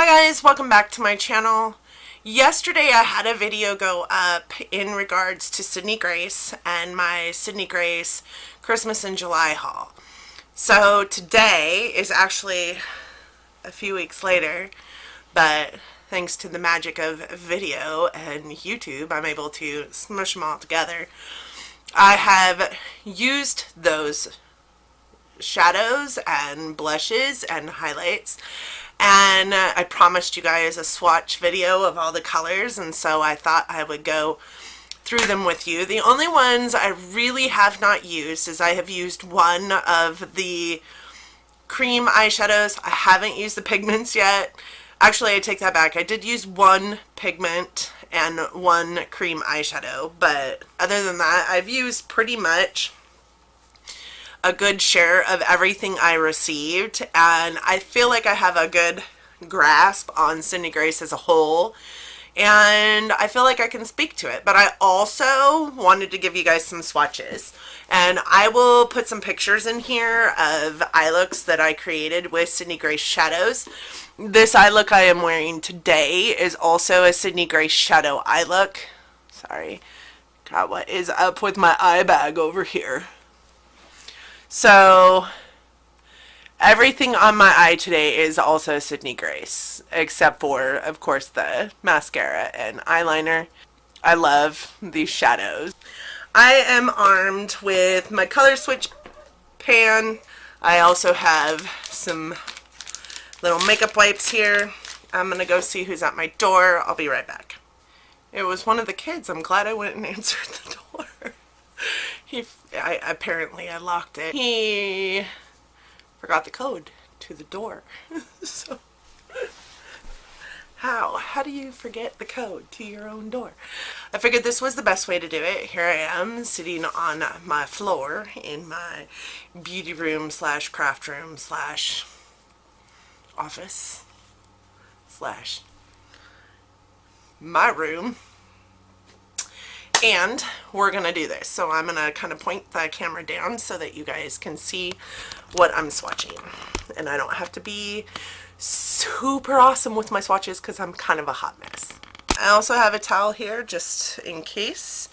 Hi guys, welcome back to my channel. Yesterday I had a video go up in regards to Sydney Grace and my Sydney Grace Christmas in July haul. So today is actually a few weeks later, but thanks to the magic of video and YouTube, I'm able to smush them all together. I have used those shadows and blushes and highlights, and I promised you guys a swatch video of all the colors, and so I thought I would go through them with you. The only ones I really have not used is I have used one of the cream eyeshadows. I haven't used the pigments yet. Actually, I take that back. I did use one pigment and one cream eyeshadow, but other than that, I've used pretty much a good share of everything I received, and I feel like I have a good grasp on Sydney Grace as a whole, and I feel like I can speak to it. But I also wanted to give you guys some swatches, and I will put some pictures in here of eye looks that I created with Sydney Grace shadows. This eye look I am wearing today is also a Sydney Grace shadow eye look. Sorry, God, what is up with my eye bag over here? So everything on my eye today is also Sydney Grace, except for, of course, the mascara and eyeliner. I love these shadows. I am armed with my color switch pan. I also have some little makeup wipes here. I'm gonna go see who's at my door. I'll be right back. It was one of the kids. I'm glad I went and answered the door. Apparently I locked it. He forgot the code to the door. So how do you forget the code to your own door? I figured this was the best way to do it. Here I am sitting on my floor in my beauty room slash craft room slash office slash my room. And we're gonna do this. So I'm gonna kind of point the camera down so that you guys can see what I'm swatching. And I don't have to be super awesome with my swatches because I'm kind of a hot mess. I also have a towel here just in case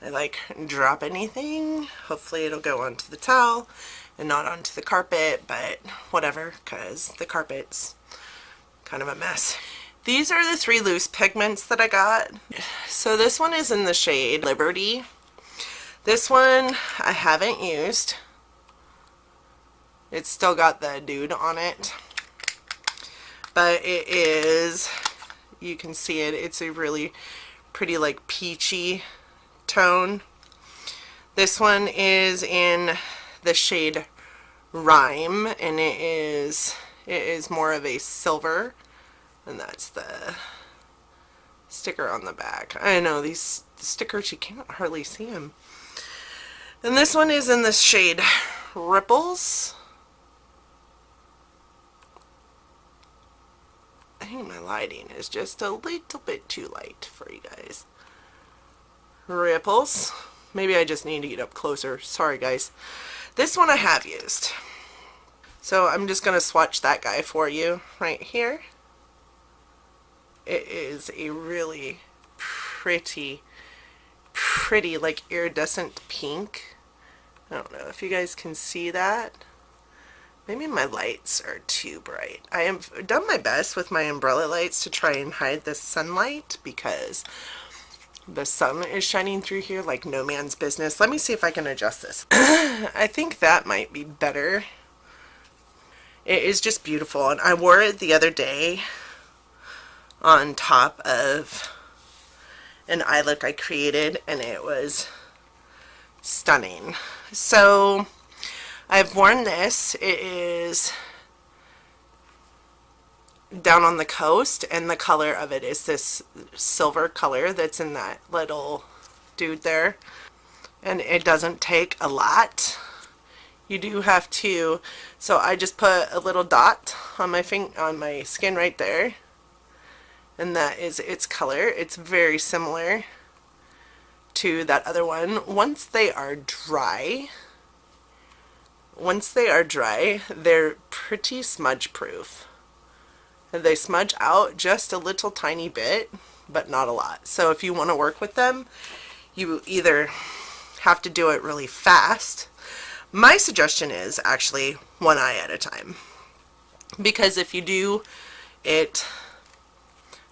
I drop anything. Hopefully it'll go onto the towel and not onto the carpet, but whatever, because the carpet's kind of a mess. These are the 3 loose pigments that I got. So this one is in the shade Liberty. This one I haven't used. It's still got the dude on it. But it is, you can see it, it's a really pretty peachy tone. This one is in the shade Rhyme, and it is more of a silver. And that's the sticker on the back. I know, these stickers, you can't hardly see them. And this one is in the shade Ripples. I think my lighting is just a little bit too light for you guys. Ripples. Maybe I just need to get up closer. Sorry, guys. This one I have used. So I'm just going to swatch that guy for you right here. It is a really pretty iridescent pink. I don't know if you guys can see that. Maybe my lights are too bright. I have done my best with my umbrella lights to try and hide the sunlight because the sun is shining through here like no man's business. Let me see if I can adjust this. I think that might be better. It is just beautiful, and I wore it the other day on top of an eye look I created, and it was stunning. So I've worn this. It is down on the coast, and the color of it is this silver color that's in that little dude there, and it doesn't take a lot. You do have to, so I just put a little dot on my skin right there. And that is its color. It's very similar to that other one. Once they are dry, they're pretty smudge proof. They smudge out just a little tiny bit, but not a lot. So if you want to work with them, you either have to do it really fast. My suggestion is actually one eye at a time, because if you do it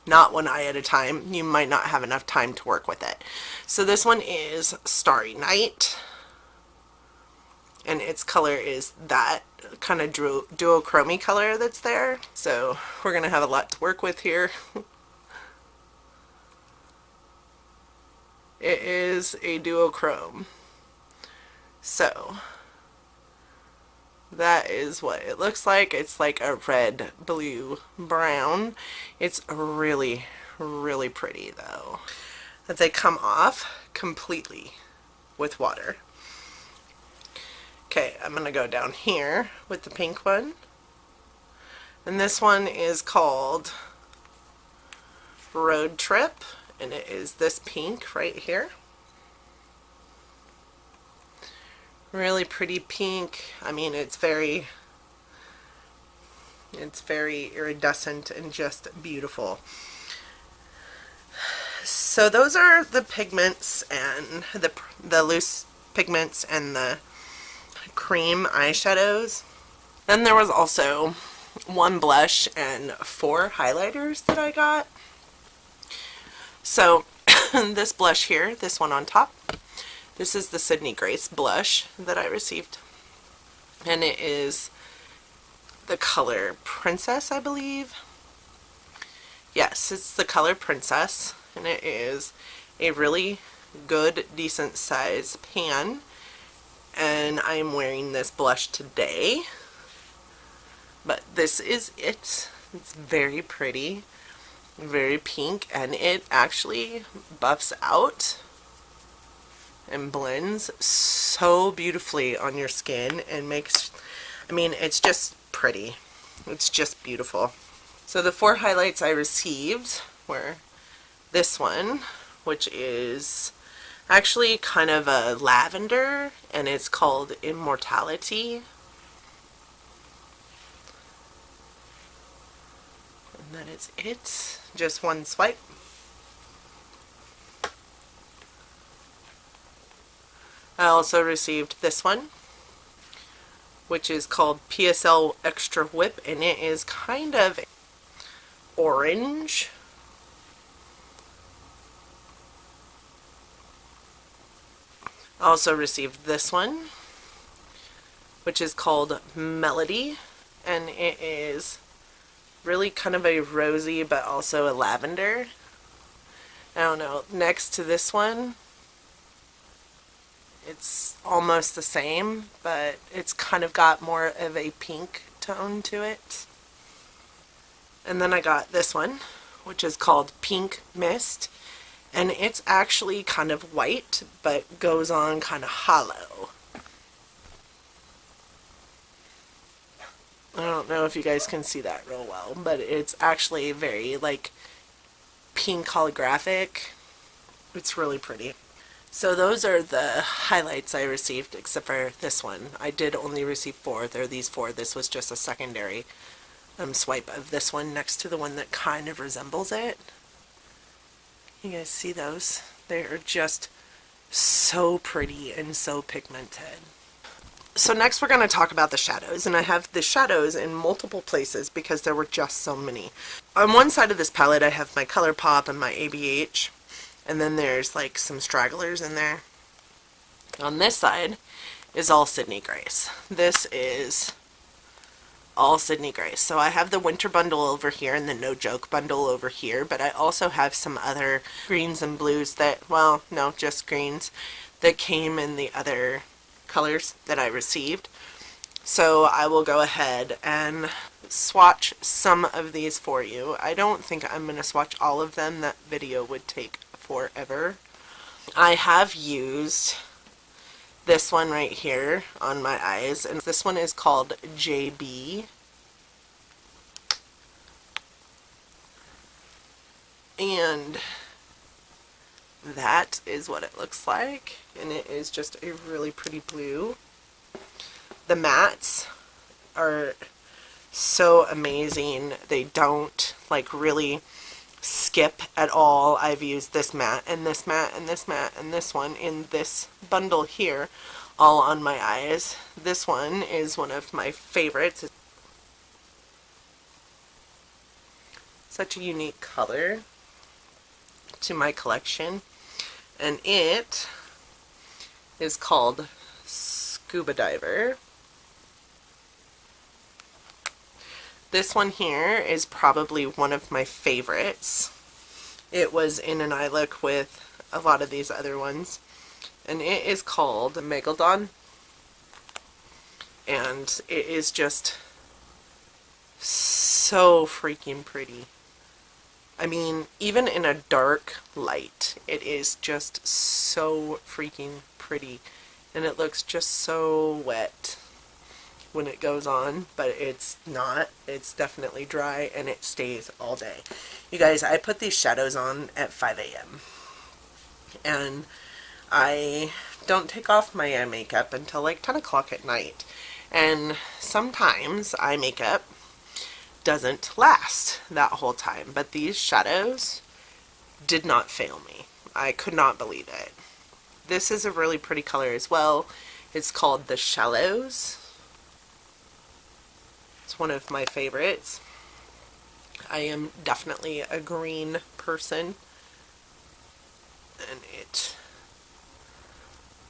not one eye at a time, you might not have enough time to work with it. So this one is Starry Night, and its color is that kind of duochromy color that's there. So we're gonna have a lot to work with here. It is a duochrome. So that is what it looks like. It's like a red, blue, brown. It's really, really pretty though. That they come off completely with water. Okay, I'm gonna go down here with the pink one. And this one is called Road Trip, and it is this pink right here. Really pretty pink. I mean, it's very iridescent and just beautiful. So those are the pigments and the loose pigments and the cream eyeshadows. Then there was also one blush and 4 highlighters that I got. So this blush here, this one on top, this is the Sydney Grace blush that I received, and it is the color Princess, I believe. Yes, it's the color Princess, and it is a really good, decent size pan, and I'm wearing this blush today. But this is it. It's very pretty, very pink, and it actually buffs out and blends so beautifully on your skin and makes, I mean, it's just pretty. It's just beautiful. So the 4 highlights I received were this one, which is actually kind of a lavender, and it's called Immortality. And that is it. Just one swipe. I also received this one, which is called PSL Extra Whip, and it is kind of orange. I also received this one, which is called Melody, and it is really kind of a rosy but also a lavender. I don't know, next to this one, it's almost the same, but it's kind of got more of a pink tone to it. And then I got this one, which is called Pink Mist, and it's actually kind of white, but goes on kind of hollow. I don't know if you guys can see that real well, but it's actually very, like, pink holographic. It's really pretty. So those are the highlights I received, except for this one. I did only receive 4. There are these 4. This was just a secondary swipe of this one next to the one that kind of resembles it. You guys see those? They are just so pretty and so pigmented. So next we're going to talk about the shadows, and I have the shadows in multiple places because there were just so many. On one side of this palette I have my ColourPop and my ABH, and then there's like some stragglers in there. On this side is all Sydney Grace. This is all Sydney Grace. So I have the winter bundle over here and the no joke bundle over here, but I also have some other greens and blues that, well, no, just greens that came in the other colors that I received. So I will go ahead and swatch some of these for you. I don't think I'm going to swatch all of them. That video would take forever. I have used this one right here on my eyes, and this one is called JB. And that is what it looks like, and it is just a really pretty blue. The mattes are so amazing. They don't like really skip at all. I've used this matte and this matte and this matte and this one in this bundle here, all on my eyes. This one is one of my favorites. Such a unique color to my collection, and it is called Scuba Diver. This one here is probably one of my favorites. It was in an eye look with a lot of these other ones, and it is called Megalodon, and it is just so freaking pretty. I mean, even in a dark light, it is just so freaking pretty, and it looks just so wet when it goes on, but it's not. It's definitely dry, and it stays all day. You guys, I put these shadows on at 5 a.m. and I don't take off my eye makeup until like 10 o'clock at night, and sometimes eye makeup doesn't last that whole time, but these shadows did not fail me. I could not believe it. This is a really pretty color as well. It's called the Shallows. It's one of my favorites. I am definitely a green person, and it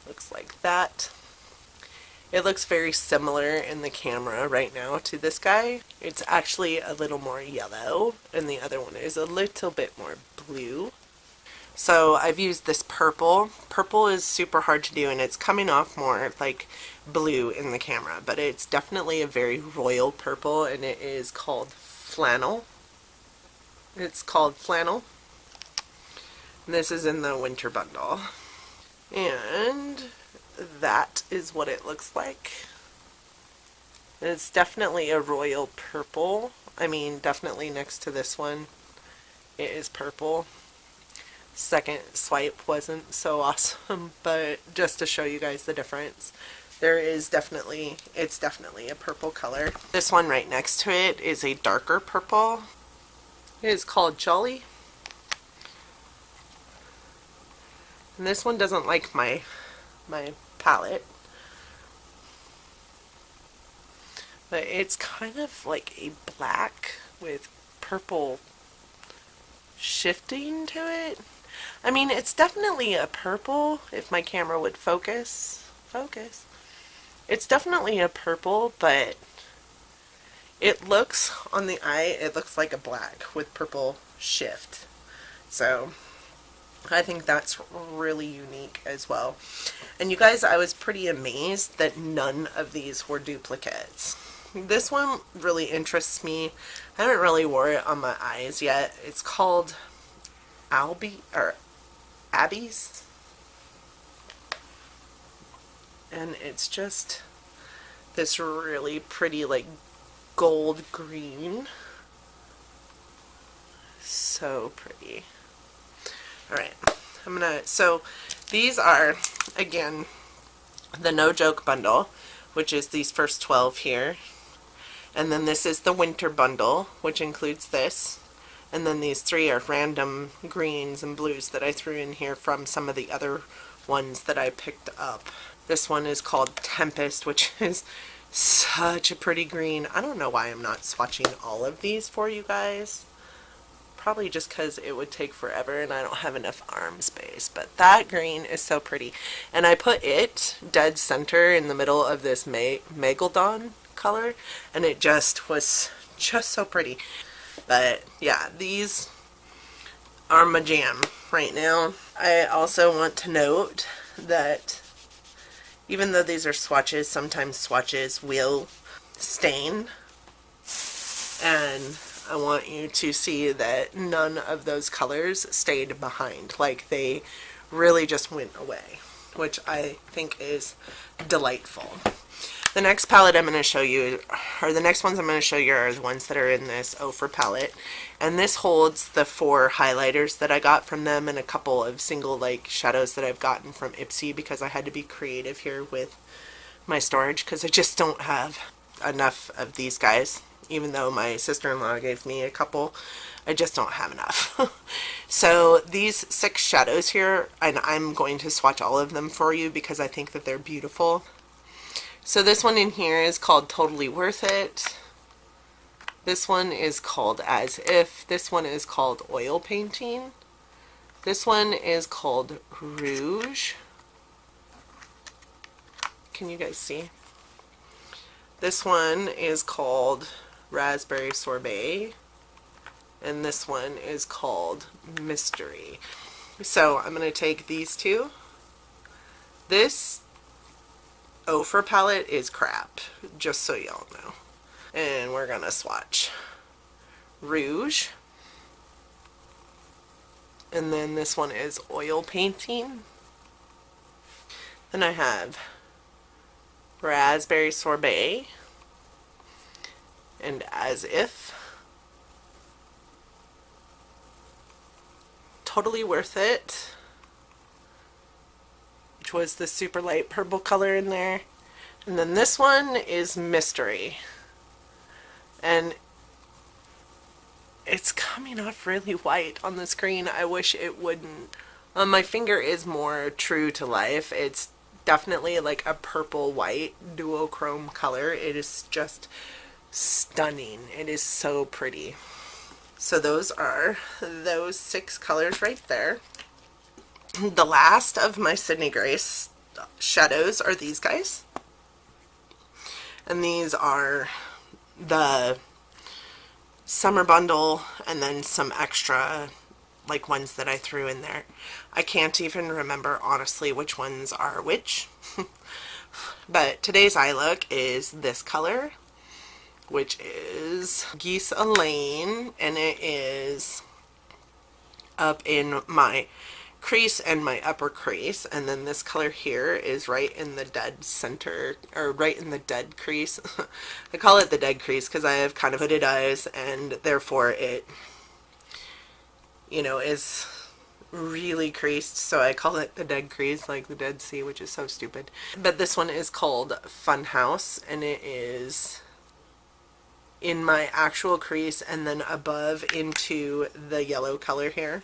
looks like that. It looks very similar in the camera right now to this guy. It's actually a little more yellow, and the other one is a little bit more blue. So I've used this purple. Purple is super hard to do, and it's coming off more like blue in the camera, but it's definitely a very royal purple, and it is called Flannel. It's called Flannel. And this is in the winter bundle. And that is what it looks like. It's definitely a royal purple. I mean, definitely next to this one, it is purple. Second swipe wasn't so awesome, but just to show you guys the difference, it's definitely a purple color. This one right next to it is a darker purple. It is called Jolly. And this one doesn't like my palette, but it's kind of like a black with purple shifting to it. I mean, it's definitely a purple if my camera would focus. It's definitely a purple, but it looks on the eye, it looks like a black with purple shift. So I think that's really unique as well. And you guys, I was pretty amazed that none of these were duplicates. This one really interests me. I haven't really wore it on my eyes yet. It's called Ebates. And it's just this really pretty like gold green. So pretty. Alright, so these are, again, the No Joke bundle, which is these first 12 here. And then this is the winter bundle, which includes this. And then these three are random greens and blues that I threw in here from some of the other ones that I picked up. This one is called Tempest, which is such a pretty green. I don't know why I'm not swatching all of these for you guys. Probably just because it would take forever and I don't have enough arm space. But that green is so pretty. And I put it dead center in the middle of this Megalodon color, and it just was just so pretty. But yeah, these are my jam right now. I also want to note that even though these are swatches, sometimes swatches will stain, and I want you to see that none of those colors stayed behind. Like, they really just went away, which I think is delightful. The next palette I'm going to show you, or the next ones I'm going to show you, are the ones that are in this Ofra palette. And this holds the 4 highlighters that I got from them and a couple of single like shadows that I've gotten from IPSY, because I had to be creative here with my storage because I just don't have enough of these guys. even though my sister-in-law gave me a couple. I just don't have enough. So these 6 shadows here, and I'm going to swatch all of them for you because I think that they're beautiful. So this one in here is called Totally Worth It. This one is called As If. This one is called Oil Painting. This one is called Rouge. Can you guys see? This one is called Raspberry Sorbet. And this one is called Mystery. So I'm going to take these two. This Ofra palette is crap, just so y'all know. And we're going to swatch Rouge. And then this one is Oil Painting. Then I have Raspberry Sorbet and As If. Totally Worth It, which was the super light purple color in there. And then this one is Mystery. And it's coming off really white on the screen. I wish it wouldn't. My finger is more true to life. It's definitely like a purple white duochrome color. It is just stunning. It is so pretty. So those are those 6 colors right there. The last of my Sydney Grace shadows are these guys. And these are the summer bundle and then some extra like ones that I threw in there. I can't even remember honestly which ones are which. But today's eye look is this color, which is Geese Lane, and it is up in my crease and my upper crease. And then this color here is right in the dead center, or right in the dead crease. I call it the dead crease because I have kind of hooded eyes, and therefore it, you know, is really creased, so I call it the dead crease, like the Dead Sea, which is so stupid. But this one is called Funhouse, and it is in my actual crease and then above into the yellow color here.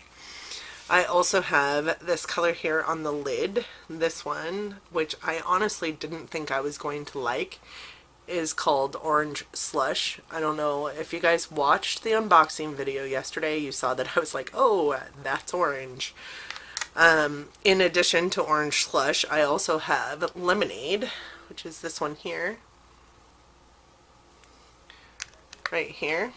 I also have this color here on the lid. This one, which I honestly didn't think I was going to like, is called Orange Slush. I don't know if you guys watched the unboxing video yesterday. You saw that I was like, oh, that's orange. In addition to Orange Slush, I also have Lemonade, which is this one here. Right here,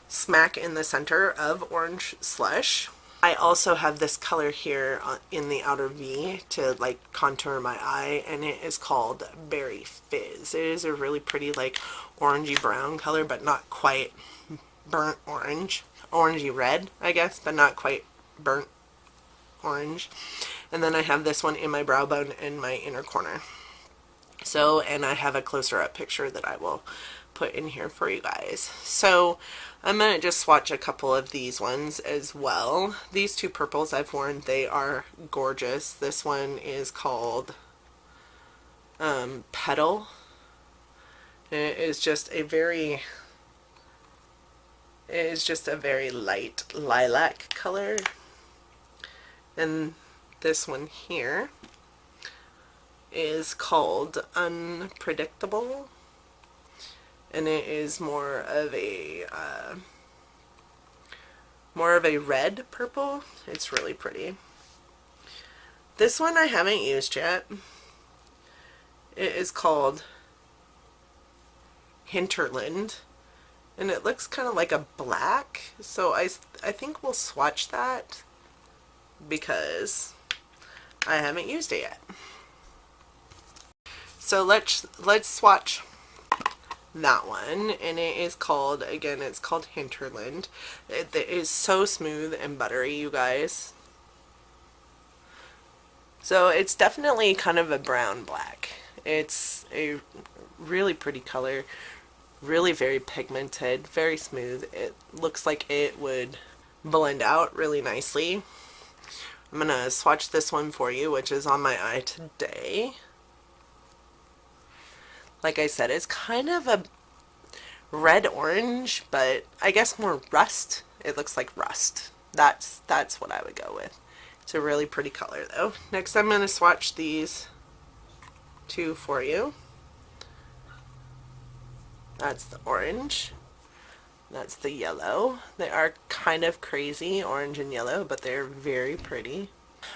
smack in the center of Orange Slush. I also have this color here in the outer V to like contour my eye, and it is called Berry Fizz. It is a really pretty like orangey brown color, but not quite burnt orange. Orangey red, I guess, but not quite burnt orange. And then I have this one in my brow bone and my inner corner. So, and I have a closer up picture that I will put in here for you guys. So I'm going to just swatch a couple of these ones as well. These 2 purples I've worn, they are gorgeous. This one is called Petal. It is just a very light lilac color. And this one here is called Unpredictable, and it is more of a red purple. It's really pretty. This one I haven't used yet. It is called Hinterland, and it looks kind of like a black, so I think we'll swatch that because I haven't used it yet. So let's swatch that one, and it is called, again, it's called Hinterland. It is so smooth and buttery, you guys. So it's definitely kind of a brown black. It's a really pretty color, really very pigmented, very smooth. It looks like it would blend out really nicely. I'm gonna swatch this one for you, which is on my eye today. Like I said, it's kind of a red orange, but I guess more rust. It looks like rust. That's what I would go with. It's a really pretty color though. Next I'm going to swatch these two for you. That's the orange. That's the yellow. They are kind of crazy, orange and yellow, but they're very pretty.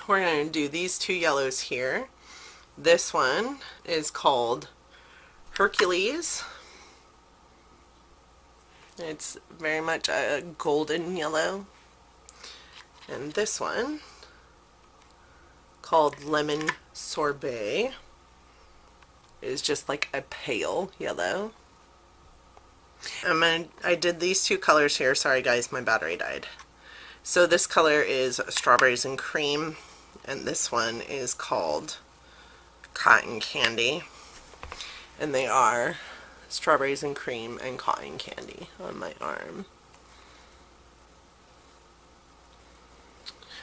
We're going to do these two yellows here. This one is called Hercules. It's very much a golden yellow. And this one, called Lemon Sorbet, is just like a pale yellow. I did these two colors here. Sorry guys, my battery died. So this color is Strawberries and Cream, and this one is called Cotton Candy. And they are Strawberries and Cream and Cotton Candy on my arm.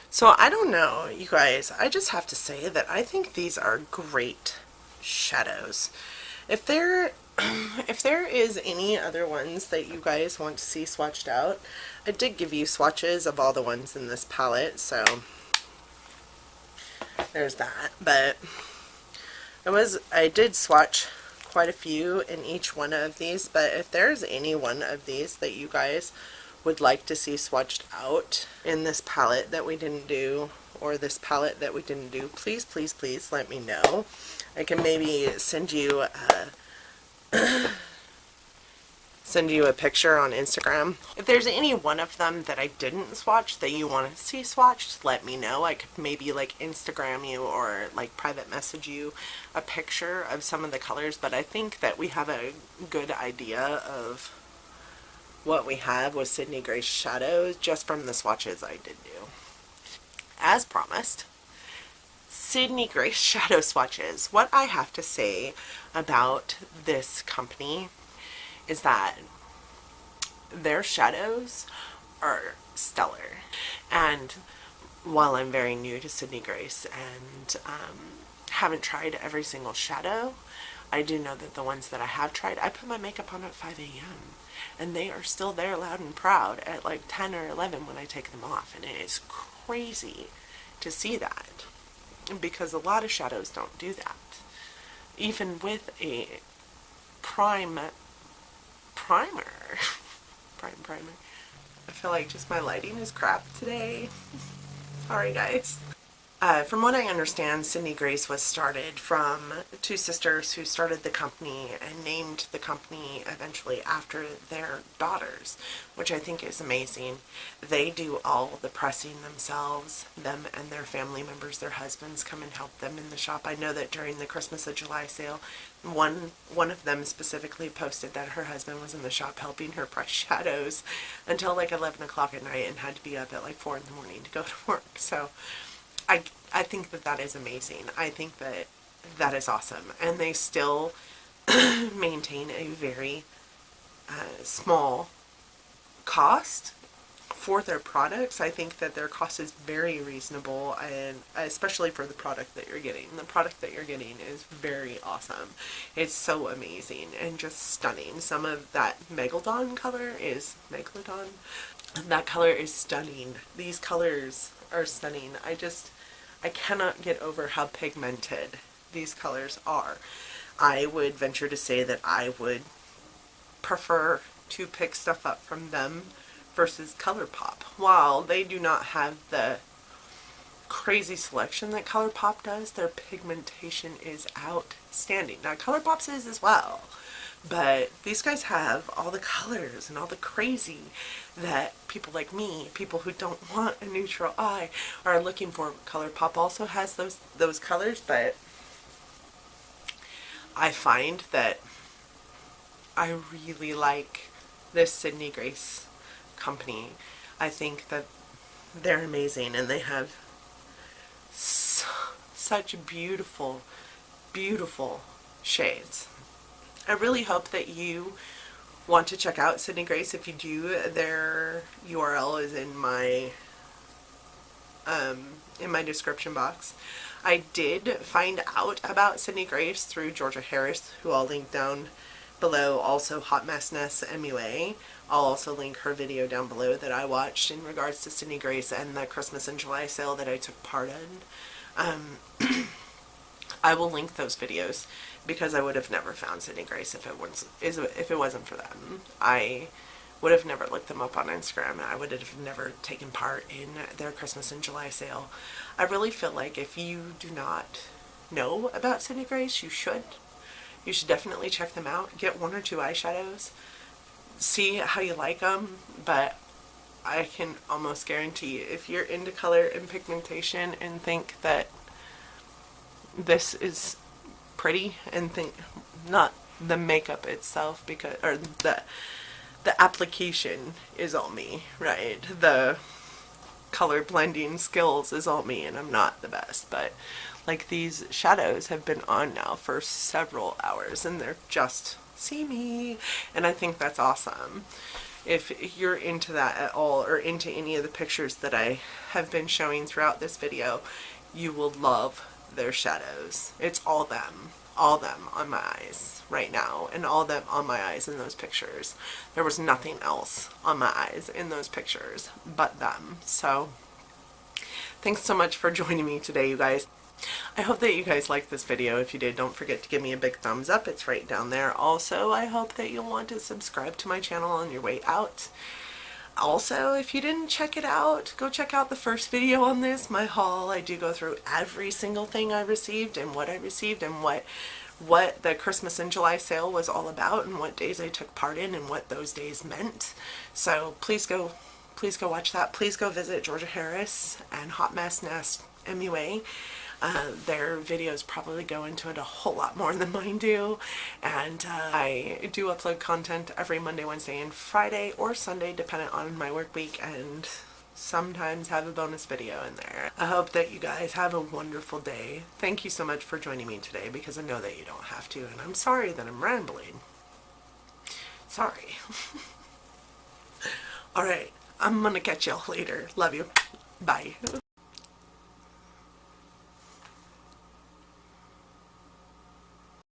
So I don't know, you guys, I just have to say that I think these are great shadows. If there is any other ones that you guys want to see swatched out, I did give you swatches of all the ones in this palette, so there's that. But I did swatch quite a few in each one of these, but if there's any one of these that you guys would like to see swatched out in this palette that we didn't do, or this palette that we didn't do, please, please, please let me know. I can maybe send you a picture on Instagram. If there's any one of them that I didn't swatch that you want to see swatched, let me know. I could maybe like Instagram you or like private message you a picture of some of the colors, but I think that we have a good idea of what we have with Sydney Grace shadows just from the swatches I did do. As promised, Sydney Grace shadow swatches. What I have to say about this company is that their shadows are stellar. And while I'm very new to Sydney Grace and haven't tried every single shadow, I do know that the ones that I have tried, I put my makeup on at 5 a.m. and they are still there loud and proud at like 10 or 11 when I take them off, and it is crazy to see that, because a lot of shadows don't do that. Even with a primer. I feel like just my lighting is crap today. Sorry guys. From what I understand, Sydney Grace was started from two sisters who started the company and named the company eventually after their daughters, which I think is amazing. They do all the pressing themselves. Them and their family members, their husbands, come and help them in the shop. I know that during the Christmas of July sale, one of them specifically posted that her husband was in the shop helping her press shadows until like 11 o'clock at night and had to be up at like 4 in the morning to go to work. So I think that that is amazing. I think that that is awesome. And they still maintain a very small cost for their products. I think that their cost is very reasonable, and especially for the product that you're getting. The product that you're getting is very awesome. It's so amazing and just stunning. Some of that Megalodon color is Megalodon. That color is stunning. These colors are stunning. I cannot get over how pigmented these colors are. I would venture to say that I would prefer to pick stuff up from them versus ColourPop. While they do not have the crazy selection that ColourPop does, their pigmentation is outstanding. Now ColourPop's is as well, but these guys have all the colors and all the crazy that people like me, people who don't want a neutral eye, are looking for. ColourPop also has those colors, but I find that I really like this Sydney Grace company. I think that they're amazing, and they have such beautiful, beautiful shades. I really hope that you want to check out Sydney Grace. If you do, their URL is in my description box. I did find out about Sydney Grace through Georgia Harris, who I'll link down below. Also Hot Mess Ness MUA. I'll also link her video down below that I watched in regards to Sydney Grace and the Christmas in July sale that I took part in. I will link those videos because I would have never found Sydney Grace if it wasn't for them. I would have never looked them up on Instagram. I would have never taken part in their Christmas in July sale. I really feel like if you do not know about Sydney Grace, you should. You should definitely check them out. Get 1 or 2 eyeshadows. See how you like them. But I can almost guarantee if you're into color and pigmentation and think that this is pretty and think not the makeup itself, because or the application is all me, right? The color blending skills is all me, and I'm not the best. But like, these shadows have been on now for several hours and they're just see me, and I think that's awesome. If you're into that at all, or into any of the pictures that I have been showing throughout this video, you will love their shadows. It's all them on my eyes right now, and all them on my eyes in those pictures. There was nothing else on my eyes in those pictures but them. So thanks so much for joining me today, you guys. I hope that you guys liked this video. If you did, don't forget to give me a big thumbs up. It's right down there. Also, I hope that you'll want to subscribe to my channel on your way out. Also, if you didn't check it out, go check out the first video on this, my haul. I do go through every single thing I received and what I received and what the Christmas in July sale was all about, and what days I took part in and what those days meant. So please go watch that. Please go visit Georgia Harris and Hot Mess Nest MUA. Their videos probably go into it a whole lot more than mine do, and I do upload content every Monday, Wednesday, and Friday, or Sunday, depending on my work week, and sometimes have a bonus video in there. I hope that you guys have a wonderful day. Thank you so much for joining me today, because I know that you don't have to, and I'm sorry that I'm rambling. Sorry. Alright, I'm gonna catch y'all later. Love you. Bye.